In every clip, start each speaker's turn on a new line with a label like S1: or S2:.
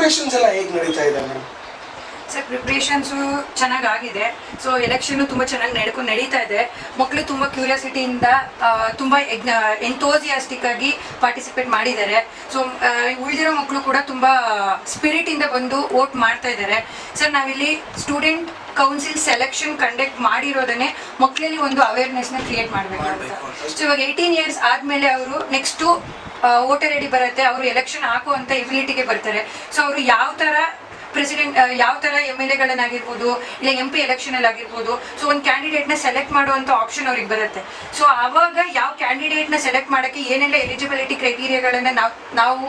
S1: Preparations ಎಲ್ಲ ಹೇಗೆ ನಡೀತಾ ಇದೆ ಮೇಡಮ್?
S2: ಸರ್ ಪ್ರಿಪ್ರೇಷನ್ಸು ಚೆನ್ನಾಗಿದೆ. ಸೊ ಎಲೆಕ್ಷನ್ ತುಂಬ ಚೆನ್ನಾಗಿ ನಡೀತಾ ಇದೆ. ಮಕ್ಕಳು ತುಂಬ ಕ್ಯೂರಿಯಾಸಿಟಿಯಿಂದ ತುಂಬ ಎಂಥೋಸಿಯಾಸ್ಟಿಕ್ ಆಗಿ ಪಾರ್ಟಿಸಿಪೇಟ್ ಮಾಡಿದ್ದಾರೆ. ಸೊ ಉಳಿದಿರೋ ಮಕ್ಕಳು ಕೂಡ ತುಂಬ ಸ್ಪಿರಿಟಿಂದ ಬಂದು ವೋಟ್ ಮಾಡ್ತಾ ಇದ್ದಾರೆ. ಸರ್ ನಾವಿಲ್ಲಿ ಸ್ಟೂಡೆಂಟ್ ಕೌನ್ಸಿಲ್ ಸೆಲೆಕ್ಷನ್ ಕಂಡಕ್ಟ್ ಮಾಡಿರೋದನ್ನೇ ಮಕ್ಕಳಲ್ಲಿ ಒಂದು ಅವೇರ್ನೆಸ್ನ ಕ್ರಿಯೇಟ್ ಮಾಡಬೇಕು ಅಂತ. ಸೊ ಇವಾಗ 18 ಇಯರ್ಸ್ ಆದಮೇಲೆ ಅವರು ನೆಕ್ಸ್ಟು ವೋಟರ್ ಐ ಡಿ ಬರುತ್ತೆ, ಅವರು ಎಲೆಕ್ಷನ್ ಹಾಕುವಂಥ ಎಬಿಲಿಟಿಗೆ ಬರ್ತಾರೆ. ಸೊ ಅವರು ಯಾವ ಥರ ಪ್ರೆಸಿಡೆಂಟ್, ಯಾವ ಥರ MLA ಗಳನ್ನಾಗಿರ್ಬೋದು, ಇಲ್ಲ MP ಎಲೆಕ್ಷನಲ್ಲಿ ಆಗಿರ್ಬೋದು, ಸೊ ಒಂದು ಕ್ಯಾಂಡಿಡೇಟ್ನ ಸೆಲೆಕ್ಟ್ ಮಾಡುವಂಥ ಆಪ್ಷನ್ ಅವ್ರಿಗೆ ಬರುತ್ತೆ. ಸೊ ಆವಾಗ ಯಾವ ಕ್ಯಾಂಡಿಡೇಟ್ನ ಸೆಲೆಕ್ಟ್ ಮಾಡೋಕ್ಕೆ ಏನೆಲ್ಲ ಎಲಿಜಿಬಿಲಿಟಿ ಕ್ರೈಟೀರಿಯಾಗಳನ್ನು ನಾವು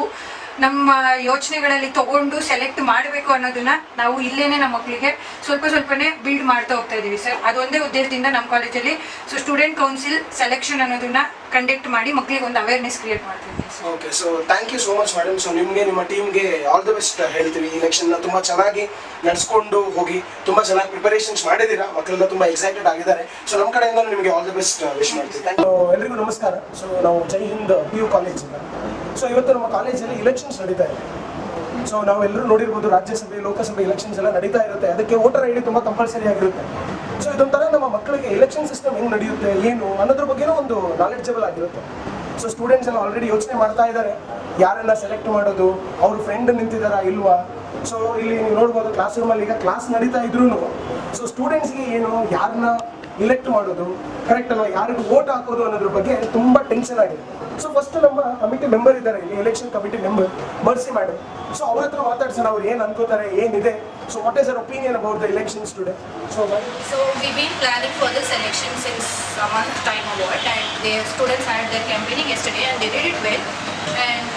S2: ನಮ್ಮ ಯೋಚನೆಗಳಲ್ಲಿ ತಗೊಂಡು ಸೆಲೆಕ್ಟ್ ಮಾಡಬೇಕು ಅನ್ನೋದನ್ನ ನಾವು ಇಲ್ಲೇನೆ ನಮ್ಮ ಮಕ್ಕಳಿಗೆ ಸ್ವಲ್ಪನೇ ಬಿಲ್ಡ್ ಮಾಡ್ತಾ ಹೋಗ್ತಾ ಇದೀವಿ ಸರ್. ಅದೊಂದೇ ಉದ್ದೇಶದಿಂದ ನಮ್ಮ ಕಾಲೇಜಲ್ಲಿ ಸೊ ಸ್ಟೂಡೆಂಟ್ ಕೌನ್ಸಿಲ್ ಸೆಲೆಕ್ಷನ್ ಅನ್ನೋದನ್ನ ಕಂಡಕ್ಟ್ ಮಾಡಿ ಮಕ್ಕಳಿಗೆ ಒಂದು ಅವೇರ್ನೆಸ್ ಕ್ರಿಯೇಟ್ ಮಾಡ್ತೀವಿ.
S1: Okay, so thank you so much madam. So ನಿಮಗೆ, ನಿಮ್ಮ ಟೀಮ್ಗೆ ಆಲ್ ದ ಬೆಸ್ಟ್ ಹೇಳ್ತೀವಿ. ಎಲೆಕ್ಷನ್ನ ತುಂಬ ಚೆನ್ನಾಗಿ ನಡೆಸ್ಕೊಂಡು ಹೋಗಿ, ತುಂಬ ಚೆನ್ನಾಗಿ ಪ್ರಿಪರೇಷನ್ಸ್ ಮಾಡಿದ್ದೀರಾ, ಮಕ್ಕಳೆಲ್ಲ ತುಂಬ ಎಕ್ಸೈಟೆಡ್ ಆಗಿದ್ದಾರೆ. ಸೊ ನಮ್ಮ ಕಡೆಯಿಂದ ನಿಮಗೆ ಆಲ್ ದ ಬೆಸ್ಟ್ ವಿಶ್ ಮಾಡ್ತೀವಿ. ಎಲ್ರಿಗೂ ನಮಸ್ಕಾರ. ಸೊ ನಾವು ಜೈ ಹಿಂದ್ PU ಕಾಲೇಜಿಂದ. ಸೊ ಇವತ್ತು ನಮ್ಮ ಕಾಲೇಜಲ್ಲಿ ಎಲೆಕ್ಷನ್ಸ್ ನಡೀತಾ ಇದೆ. ಸೊ ನಾವೆಲ್ಲರೂ ನೋಡಿರ್ಬೋದು, ರಾಜ್ಯಸಭೆ ಲೋಕಸಭೆ ಎಲೆಕ್ಷನ್ಸ್ ಎಲ್ಲ ನಡೀತಾ ಇರುತ್ತೆ. ಅದಕ್ಕೆ ವೋಟರ್ ಐ ಡಿ ತುಂಬ ಕಂಪಲ್ಸರಿ ಆಗಿರುತ್ತೆ. ಸೊ ಇದೊಂಥರ ನಮ್ಮ ಮಕ್ಕಳಿಗೆ ಎಲೆಕ್ಷನ್ ಸಿಸ್ಟಮ್ ಹೆಂಗೆ ನಡೆಯುತ್ತೆ, ಏನು ಅನ್ನೋದ್ರ ಬಗ್ಗೆನೂ ಒಂದು ನಾಲೆಡ್ಜಬಲ್ ಆಗಿರುತ್ತೆ. ಸೊ ಸ್ಟೂಡೆಂಟ್ಸ್ ಎಲ್ಲ ಆಲ್ರೆಡಿ ಯೋಚನೆ ಮಾಡ್ತಾ ಇದ್ದಾರೆ, ಯಾರೆಲ್ಲ ಸೆಲೆಕ್ಟ್ ಮಾಡೋದು, ಅವ್ರ ಫ್ರೆಂಡ್ ನಿಂತಿದ್ದಾರಾ ಇಲ್ವಾ. ಸೊ ಇಲ್ಲಿ ನೀವು ನೋಡ್ಬೋದು, ಕ್ಲಾಸ್ ರೂಮಲ್ಲಿ ಈಗ ಕ್ಲಾಸ್ ನಡೀತಾ ಇದ್ರೂ ಸೊ ಸ್ಟೂಡೆಂಟ್ಸ್ಗೆ ಏನು, ಯಾರನ್ನ ಇಲೆಕ್ಟ್ ಮಾಡೋದು ಕರೆಕ್ಟ್ ಅಲ್ವಾ, ಯಾರಿಗೂ ವೋಟ್ ಹಾಕೋದು ಅನ್ನೋದ್ರ ಬಗ್ಗೆ ತುಂಬ ಟೆನ್ಷನ್ ಆಗಿದೆ. ಸೊ ಫಸ್ಟ್ ನಮ್ಮ ಕಮಿಟಿ ಮೆಂಬರ್ ಇದ್ದಾರೆ ಇಲ್ಲಿ, election committee member mercy madam. So ಅವ್ರ ಹತ್ರ ಮಾತಾಡ್ಸೋಣ, ಅವ್ರು ಏನು ಅನ್ಕೋತಾರೆ, ಏನಿದೆ. So what is our opinion about the elections today? So
S3: we've been planning for this election since a month time or what, and the students had their campaigning yesterday and they did it well. And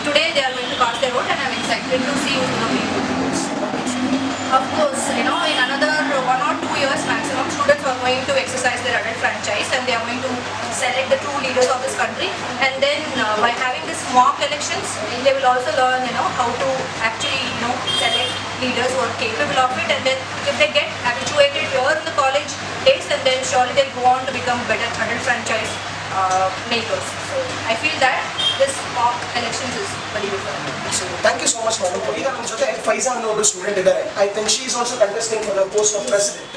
S3: today they are going to cast their vote, and I'm excited to see who's going to be good. Of course, in another 1 or 2 years maximum, students are going to exercise their adult franchise and they are going to select the true leaders of this country. And then by having this mock elections, they will also learn, how to actually, select leaders who are capable of it. And then if they get habituated here in the college days, and then surely they'll go on to become better adult franchise makers. So I feel that this mock elections is very good for them.
S1: So thank you so much madam. ಈಗ ನಮ್ಮ ಜೊತೆ ಫೈಜಾ ಅನ್ನೋ ಒಬ್ಬರು student ಇದ್ದಾರೆ. I think she is also contesting for the post of president.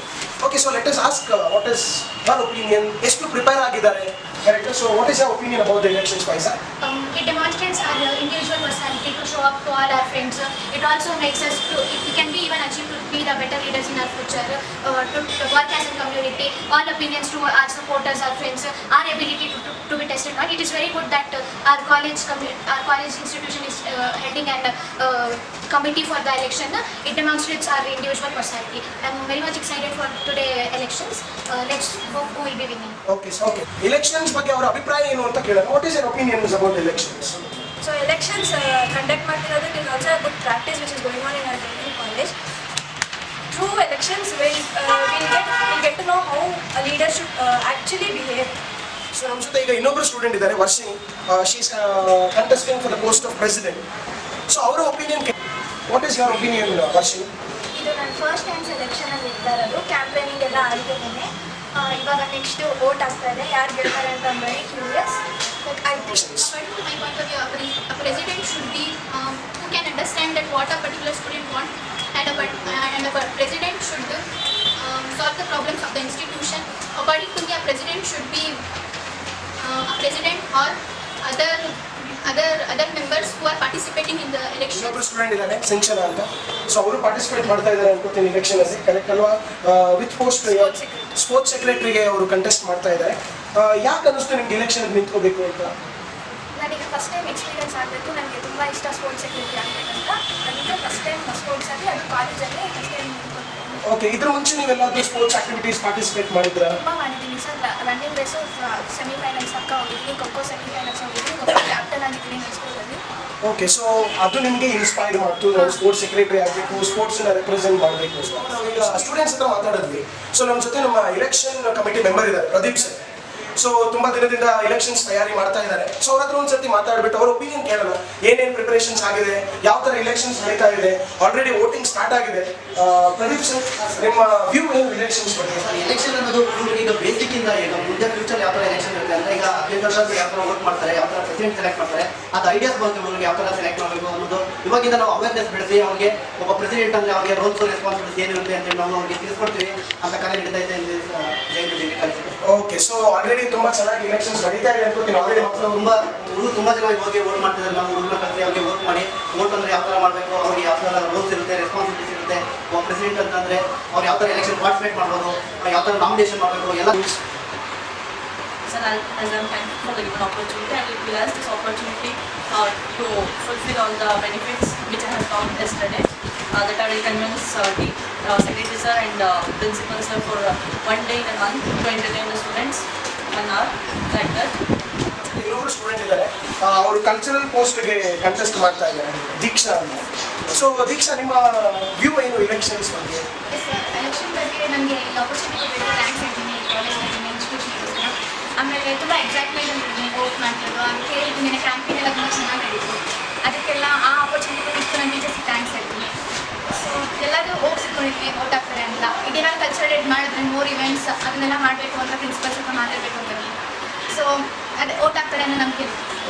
S1: Okay, so let us ask what is her opinion. ಎಷ್ಟು prepare ಆಗಿದ್ದಾರೆ, correct? So what is your opinion about the elections, Faiza?
S4: It demonstrates our individual personality to show up to all our friends. It also makes us it can be even achieved to be the better leaders in our future, to work as a community. All opinions to our supporters, our friends, our ability to be tested on. It is very good that our college institution is heading an committee for the election. It demonstrates our individual personality. I'm very much excited for today elections. Let's hope who will be winning.
S1: Okay, so okay. Elections ಬಗ್ಗೆ ಅವರ ಅಭಿಪ್ರಾಯ ಏನು ಅಂತ ಕೇಳೋಣ. What is your opinions about elections?
S5: So elections conduct ಮಾಡ್ತಿರೋದು is also a good practice which is going on in our training college. Through elections we'll get to know how a leader should actually behave.
S1: So ನಮ್ಮ ಜೊತೆ ಈಗ ಇನ್ನೊಬ್ಬರು student ಇದ್ದಾರೆ, Varshini. She is contesting for the post of president. So ಅವರ opinion, what is your opinion, Varshini?
S5: ಇದು ನನ್ನ first time ಸೆಲೆಕ್ಷನಲ್ಲಿ ಇರ್ತಾ ಇರೋದು. ಕ್ಯಾಂಪೇನಿಂಗ್ ಎಲ್ಲ ಆಗಿದ್ದೇನೆ. ಇವಾಗ ನೆಕ್ಸ್ಟ್ ವೋಟ್ ಆಗ್ತಾ ಇದೆ, ಯಾರು ಗೆಲ್ತಾರೆ ಅಂತ I'm very curious. But I think
S4: According to my point of view, a president should be who can understand that what a particular student wants, and a president should solve the problems of the institution. According to me, a president should be a president or other members who are participating in the election.
S1: ಇನ್ನೊಬ್ಬರು student ಇದ್ದಾರೆ, ಸಿಂಚನ ಅಂತ. So ಅವರು participate ಮಾಡ್ತಾ ಇದ್ದಾರೆ ಅನ್ಕೋತೀನಿ election ಅಲ್ಲಿ, correct ಅಲ್ವಾ? With post sports ಸೆಕ್ರೆಟರಿಗೆ ಅವರು ಕಂಟೆಸ್ಟ್ ಮಾಡ್ತಾ ಇದ್ದಾರೆ. ಯಾಕೆ ಅನ್ನಿಸ್ತು ನಿಮ್ಗೆ ಎಲೆಕ್ಷನ್ ನಿಂತ್ಕೋಬೇಕು ಅಂತ?
S5: ನನಗೆ ಫಸ್ಟ್ ಟೈಮ್ ಎಕ್ಸ್ಪೀರಿಯನ್ಸ್ ಆಗಬೇಕು. ನನಗೆ ತುಂಬ ಇಷ್ಟ ಸ್ಪೋರ್ಟ್ಸ್ ಸೆಕ್ರೆಟರಿ ಆಗಬೇಕಂತ. ಅದಕ್ಕೆ ಫಸ್ಟ್ ಟೈಮ್ ಸ್ಪೋರ್ಟ್ಸಲ್ಲಿ, ಅದು ಕಾಲೇಜಲ್ಲಿ ಫಸ್ಟ್ ಟೈಮ್ ನಿಂತ್ಕೊಳ್ತೀನಿ.
S1: ಓಕೆ, ಇದ್ರ ಮುಂಚೆ ನೀವೆಲ್ಲಾದ್ರೂ ಸ್ಪೋರ್ಟ್ಸ್ ಆಕ್ಟಿವಿಟೀಸ್ ಪಾರ್ಟಿಸಿಪೇಟ್ ಮಾಡಿದ್ರಾ?
S5: ತುಂಬ ಮಾಡಿದ್ದೀನಿ ಸರ್. ರನ್ನಿಂಗ್ ರೇಸು ಸೆಮಿಫೈನಲ್ಸ್ ತನಕ ಹೋಗಿದ್ದೀನಿ, ಖೋಖೋ ಸೆಮಿಫೈನಲ್ಸ್ ಹೋಗಿದ್ದೀನಿ, ಖೋಖೋ ಕ್ಯಾಪ್ಟನ್ ಆಗಿದ್ದೀನಿ ಸ್ಕೂಲಲ್ಲಿ.
S1: ಓಕೆ, ಸೊ ಅದು ನಿಮಗೆ ಇನ್ಸ್ಪೈರ್ ಮಾಡ್ತು, ನಾವು ಸ್ಪೋರ್ಟ್ಸ್ ಸೆಕ್ರೆಟರಿ ಆಗಬೇಕು, ಸ್ಪೋರ್ಟ್ಸ್ನ ರೆಪ್ರೆಸೆಂಟ್ ಮಾಡಬೇಕು. ಸೊ ನಾವೀಗ ಸ್ಟೂಡೆಂಟ್ಸ್ ಹತ್ರ ಮಾತಾಡಿದ್ವಿ. ಸೊ ನಮ್ಮ ಜೊತೆ ನಮ್ಮ ಎಲೆಕ್ಷನ್ ಕಮಿಟಿ ಮೆಂಬರ್ ಇದ್ದಾರೆ, ಪ್ರದೀಪ್ ಸರ್. ಸೊ ತುಂಬಾ ದಿನದಿಂದ ಎಲೆಕ್ಷನ್ಸ್ ತಯಾರಿ ಮಾಡ್ತಾ ಇದ್ದಾರೆ. ಸೊ ಅವ್ರ ಹತ್ರ ಒಂದ್ಸತಿ ಮಾತಾಡ್ಬಿಟ್ಟು ಅವ್ರ ಒಪಿನಿಯನ್ ಕೇಳೋಣ. ಏನೇನು ಪ್ರಿಪರೇಷನ್ಸ್ ಆಗಿದೆ, ಯಾವ ತರ ಎಲೆಕ್ಷನ್ಸ್ ನಡೀತಾ ಇದೆ, ಆಲ್ರೆಡಿ ವೋಟಿಂಗ್ ಸ್ಟಾರ್ಟ್ ಆಗಿದೆ. ಪ್ರದೀಪ್ ಸರ್, ನಿಮ್ಮ ವ್ಯೂ ಏನು ಎಲೆಕ್ಷನ್ಸ್ ಬಗ್ಗೆ?
S6: ಎಲೆಕ್ಷನ್ ಅನ್ನೋದು ಈಗ ಬೇಸಿಕ್ ಇಂದ ಈಗ ಮುಂದೆ ಫ್ಯೂಚರ್ ಯಾವ ತರ ಎಲೆಕ್ಷನ್ ಇರುತ್ತೆ ಅಂದ್ರೆ ಈಗ 15 ವರ್ಷ ಯಾವ ತರ ವೋಟ್ ಮಾಡ್ತಾರೆ, ಯಾವ ತರ ಪ್ರೆಸಿಡೆಂಟ್ ಸೆಲೆಕ್ಟ್ ಮಾಡ್ತಾರೆ, ಅದು ಐಡಿಯಾಸ್ ಬರುತ್ತೆ ಹುಡುಗರಿಗೆ ಯಾವ ತರ ಸೆಲೆಕ್ಟ್ ಮಾಡಬೇಕು ಅನ್ನೋದು. ಇವಾಗಿಂದ ನಾವು ಅವೇರ್ನೆಸ್ ಬೆಳೆಸಿ ಅವ್ರಿಗೆ ಒಬ್ಬ ಪ್ರೆಸಿಡೆಂಟ್ ಅಂದ್ರೆ ಅವ್ರಿಗೆ ರೋಲ್ಸ್ ರೆಸ್ಪಾನ್ಸಿಬಿಲಿಟಿ ಏನಿರುತ್ತೆ ಅಂತ ನಾವು ಅವ್ರಿಗೆ ತಿಳಿಸ್ಕೊಡ್ತೀವಿ ಅಂತ ಕಾರ್ಯ ನಡೀತಾ ಇದೆ.
S1: ಓಕೆ, ಸೊ ಆಲ್ರೆಡಿ ತುಂಬಾ ಚೆನ್ನಾಗಿ ಎಲೆಕ್ಷನ್ಸ್ ನಡೀತಾ ಇದೆ ಅನ್ಕೋತೀನಿ. ಆಲ್ರೆಡಿ ಮಕ್ಕಳು
S6: ತುಂಬಾ ಜನ ಹೋಗಿ ವೋಟ್ ಮಾಡ್ತಿದ್ದಾರೆ. ನಾವು ಹುಡುಗರ ಕಲ್ಸಿ ಅವ್ರಿಗೆ ವೋಟ್ ಮಾಡಿ ವೋಟ್ ಅಂದ್ರೆ ಯಾವ ತರ ಮಾಡಬೇಕು, ಅವ್ರಿಗೆ ಯಾವ ತರ ರೂಲ್ಸ್ ಇರುತ್ತೆ, ರೆಸ್ಪಾನ್ಸಿಬಿಲಿಟಿ ಇರುತ್ತೆ. ಒಬ್ಬ ಪ್ರೆಸಿಡೆಂಟ್ ಅಂತಂದ್ರೆ ಅವ್ರು ಯಾವ ತರ ಎಲೆಕ್ಷನ್ ಪಾರ್ಟಿಸಿಪೇಟ್ ಮಾಡ್ಬೋದು, ಯಾವ ತರ ನಾಮಿನೇಷನ್ ಮಾಡಬೇಕು ಎಲ್ಲ.
S7: Sir, as I'm thankful for the given opportunity, I will utilize this opportunity to fulfill all the benefits which I have found yesterday. That I will convince the Secretary sir and Principal sir for one day in a month to entertain the students 1 hour like that.
S1: ಇನ್ನೊಬ್ರು student ಇದ್ದಾರೆ, ಅವರು cultural ಪೋಸ್ಟ್ಗೆ contest ಮಾಡ್ತಾ ಇದ್ದಾರೆ, ದೀಕ್ಷಾ ಅಂತ. So ದೀಕ್ಷಾ, ನಿಮ್ಮ view ಏನು elections ಬಗ್ಗೆ?
S4: ಎಲೆಕ್ಷನ್ ಬಗ್ಗೆ ನನಗೆ ಆಪರ್ಚುನಿಟಿ ಕೊಟ್ಟಿದ್ದು ಥ್ಯಾಂಕ್ಸ್ ಹೇಳ್ತೀನಿ ಕಾಲೇಜ್ನಲ್ಲಿ ಇನ್ಸ್ಟಿಟ್ಯೂಷನ್. ಆಮೇಲೆ ತುಂಬ ಎಕ್ಸೈಟ್ಮೆಂಟ್ ಅಂತಿದ್ದೀನಿ ವೋಟ್ ಮಾಡ್ತಿದ್ದು. ಅದಕ್ಕೆ ನಿನ್ನೆ ಕ್ಯಾಂಪೇನ್ ಎಲ್ಲ ತುಂಬ ಚೆನ್ನಾಗಿ ನಡೀತು. ಅದಕ್ಕೆಲ್ಲ ಆ ಆಪರ್ಚುನಿಟಿ ಕೊಟ್ಟಿದ್ದು ನನ್ನ ಟೀಚರ್ಸ್ಗೆ ಥ್ಯಾಂಕ್ಸ್ ಹೇಳ್ತೀನಿ. ಸೊ ಎಲ್ಲರೂ ಹೋಪ್ಸ್ ಇಟ್ಕೊಂಡಿದ್ವಿ ವೋಟ್ ಆಗ್ತಾರೆ ಅಂತ. ಇದೇನಾದ್ರು ಕಲ್ಚರಲ್ ಡೇಟ್ ಮಾಡಿದ್ರೆ ಮೋರ್ ಇವೆಂಟ್ಸ್ ಅದನ್ನೆಲ್ಲ ಮಾಡಬೇಕು ಅಂತ ಪ್ರಿನ್ಸಿಪಲ್ಸ್ ಹತ್ರ ಮಾತಾಡಬೇಕು ಅಂತ. ಸೊ ಅದೇ ವೋಟ್ ಆಗ್ತಾರೆ ಅನ್ನೋ ನಂಬಿಕೆ.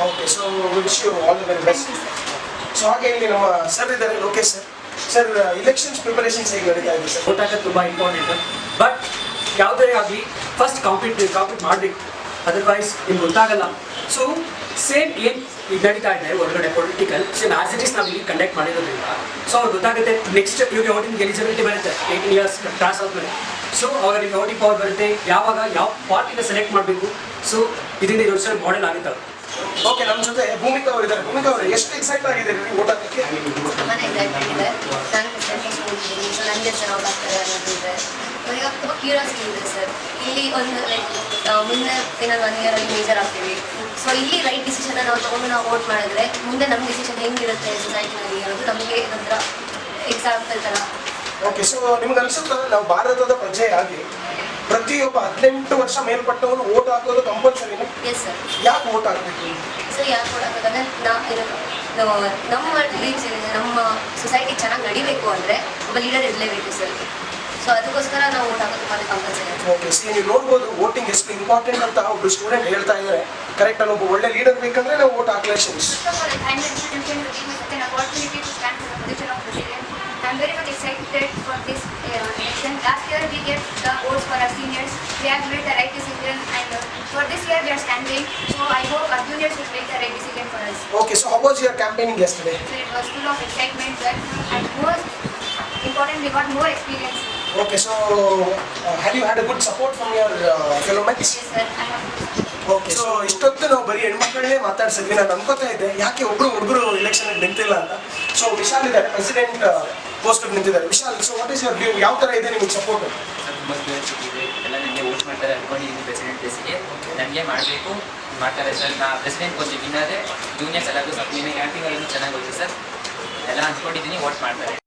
S1: Okay, so wish you all the very best. So ಹಾಗೆ ಇಲ್ಲಿ ನಮ್ಮ ಸರ್ ಇದ್ದಾರೆ, Lokesh sir. Sir, elections preparations ಹೇಗೆ ನಡೀತಾ ಇದೆ ಸರ್?
S8: ವೋಟ್ ಹಾಕೋದು ತುಂಬ ಇಂಪಾರ್ಟೆಂಟ್. ಬಟ್ ಯಾವುದೇ ಆಗಲಿ ಫಸ್ಟ್ ಕಾಂಪೀಟ್ ಮಾಡಬೇಕು, ಅದರ್ವೈಸ್ ನಿಮ್ಗೆ ಗೊತ್ತಾಗಲ್ಲ. ಸೊ ಸೇಮ್ ಏನು ಈಗ ನಡೀತಾ ಇದೆ ಹೊರಗಡೆ political, same as it is ನಾವು ಇಲ್ಲಿ ಕಂಡಕ್ಟ್ ಮಾಡಿರೋದ್ರಿಂದ ಸೊ ಅವ್ರಿಗೆ ಗೊತ್ತಾಗುತ್ತೆ. ನೆಕ್ಸ್ಟ್ ಇವಾಗ ವೋಟಿಂಗ್ ಎಲಿಜಿಬಿಲಿಟಿ ಬರುತ್ತೆ 18 ಇಯರ್ಸ್ ಕ್ರಾಸ್ ಆದಮೇಲೆ. ಸೊ ಅವಾಗ ನಿಮಗೆ ವೋಟಿಂಗ್ ಪವರ್ ಬರುತ್ತೆ, ಯಾವಾಗ ಯಾವ ಪಾರ್ಟಿನ ಸೆಲೆಕ್ಟ್ ಮಾಡಬೇಕು. ಸೊ ಇದರಿಂದ ಯೋಚನೆ ಮಾಡೆಲ್ ಆಗುತ್ತೆ.
S1: ಓಕೆ, ನಮ್ಮ ಜೊತೆ ಭೂಮಿಕಾ ಅವರು ಇದ್ದಾರೆ. ಭೂಮಿಕಾ ಅವರು, ಎಷ್ಟು ಎಕ್ಸೈಟ್ ಆಗಿದ್ದೀರಿ ವೋಟ್ ಹಾಕಕ್ಕೆ?
S9: ತುಂಬಾ ಎಕ್ಸೈಟ್ಮೆಂಟ್ ಇದೆ. ನಾನು ಓದ್ತೀನಿ, ಸೊ ನನಗೆ ಎಷ್ಟು ಔಟ್ ಆಗ್ತಾರೆ ಅನ್ನೋದಿದೆ. ಈಗ ತುಂಬ ಕ್ಯೂರಿಯಾಸಿಟಿ ಇದೆ ಸರ್. ಇಲ್ಲಿ ಒಂದು ಲೈಕ್ ಮುಂದೆ ಏನಾದ್ರು 1 ಇಯರಲ್ಲಿ ಮೇಜರ್ ಆಗ್ತೀವಿ. ಸೊ ಇಲ್ಲಿ ರೈಟ್ ಡಿಸಿಷನ್ ನಾವು ತೊಗೊಂಡು ನಾವು ವೋಟ್ ಮಾಡಿದ್ರೆ ಮುಂದೆ ನಮ್ಮ ಡಿಸಿಷನ್ ಹೆಂಗಿರುತ್ತೆ ಸೊಸೈಟಿನಲ್ಲಿ ಅನ್ನೋದು ನಮಗೆ ಒಂಥರ ಎಕ್ಸಾಂಪಲ್ ಥರ.
S1: ಓಕೆ, ಸೊ ನಿಮ್ಗೆ ಅನ್ಸುತ್ತಾ ನಾವು ಭಾರತದ ಪ್ರಜೆಯಾಗಿ ಪ್ರತಿಯೊಬ್ಬ 18 ವರ್ಷ ಮೇಲ್ಪಟ್ಟವನು ವೋಟ್ ಹಾಕೋದು ಕಂಪಲ್ಸರಿನೇ?
S9: Yes sir.
S1: ಯಾಕೆ ವೋಟ್ ಹಾಕಬೇಕು?
S9: ಸೊ ಯಾಕೆ ವೋಟ್ ಹಾಕೋದಂದ್ರೆ ನಮ್ಮ ಲೀಡ್ಸ್ ಏನಿದೆ, ನಮ್ಮ ಸೊಸೈಟಿ ಚೆನ್ನಾಗಿ ನಡಿಬೇಕು ಅಂದರೆ ಒಬ್ಬ ಲೀಡರ್ ಇರಲೇಬೇಕು ಸರ್. ಸೊ ಅದಕ್ಕೋಸ್ಕರ ನಾವು ವೋಟ್ ಹಾಕೋದು ತುಂಬ ಕಂಪಲ್ಸರಿ.
S1: ಓಕೆ, ಸಿ ನೀವು ನೋಡ್ಬೋದು ವೋಟಿಂಗ್ ಎಷ್ಟು ಇಂಪಾರ್ಟೆಂಟ್ ಅಂತ ಒಬ್ರು ಸ್ಟೂಡೆಂಟ್ ಹೇಳ್ತಾ ಇದ್ದಾರೆ. ಕರೆಕ್ಟ್, ಅಲ್ಲಿ ಒಬ್ಬ ಒಳ್ಳೆ ಲೀಡರ್ ಬೇಕಂದ್ರೆ ನಾವು vote ಹಾಕ್ಲೇಷನ್ಸ್.
S4: I'm very much excited for this election. Last year we gave the votes for our seniors. They have made the right decision, and for this year we are standing. So I hope our juniors will make the right decision for us.
S1: Okay, so how was your campaigning yesterday?
S4: So it was full of excitement, sir, and most important, we got more experience.
S1: Okay, so have you had a good support from your fellow mates?
S4: Yes, sir. I have.
S1: Okay, so ಇಷ್ಟೊತ್ತು ನಾವು ಬರೀ ಹೆಣ್ಮಕ್ಳನ್ನೇ ಮಾತಾಡ್ಸಿದ್ವಿ. ನಾನು ಅನ್ಕೋತಾ ಇದ್ದೆ ಯಾಕೆ ಒಬ್ರು ಹುಡುಗರು election ನಿಂತಿಲ್ಲ ಅಂತ. ಸೊ ವಿಶಾಲ್ ಇದ್ದಾರೆ, ಪ್ರೆಸಿಡೆಂಟ್ ಪೋಸ್ಟ್ ನಿಂತಿದ್ದಾರೆ. Vishal, so what is your view? ಯಾವ ಥರ ಇದೆ ನಿಮಗೆ ಸಪೋರ್ಟ್?
S10: ತುಂಬ ಕ್ಯೂರಿಯಾಸಿಟಿ ಇದೆ. ಎಲ್ಲ ನನಗೆ ವೋಟ್ ಮಾಡ್ತಾರೆ ಅನ್ಕೊಂಡಿದ್ದೀನಿ ಪ್ರೆಸಿಡೆಂಟ್ ಪ್ಲೇಸಿಗೆ. ನನಗೆ ಮಾಡಬೇಕು ಮಾಡ್ತಾರೆ ಸರ್. ನಾ ಪ್ರೆಸಿಡೆಂಟ್ ಪೋಸ್ಟ್ ವಿನ್ ಆದರೆ ಜೂನಿಯರ್ಸ್ ಎಲ್ಲರಿಗೂ ಸ್ವಲ್ಪ ಕ್ಯಾಂಪಿಂಗ್ ಎಲ್ಲ ಚೆನ್ನಾಗಿ ಹೋಯ್ತು ಸರ್. ಎಲ್ಲ ಅಂದ್ಕೊಂಡಿದ್ದೀನಿ ವೋಟ್ ಮಾಡ್ತಾರೆ.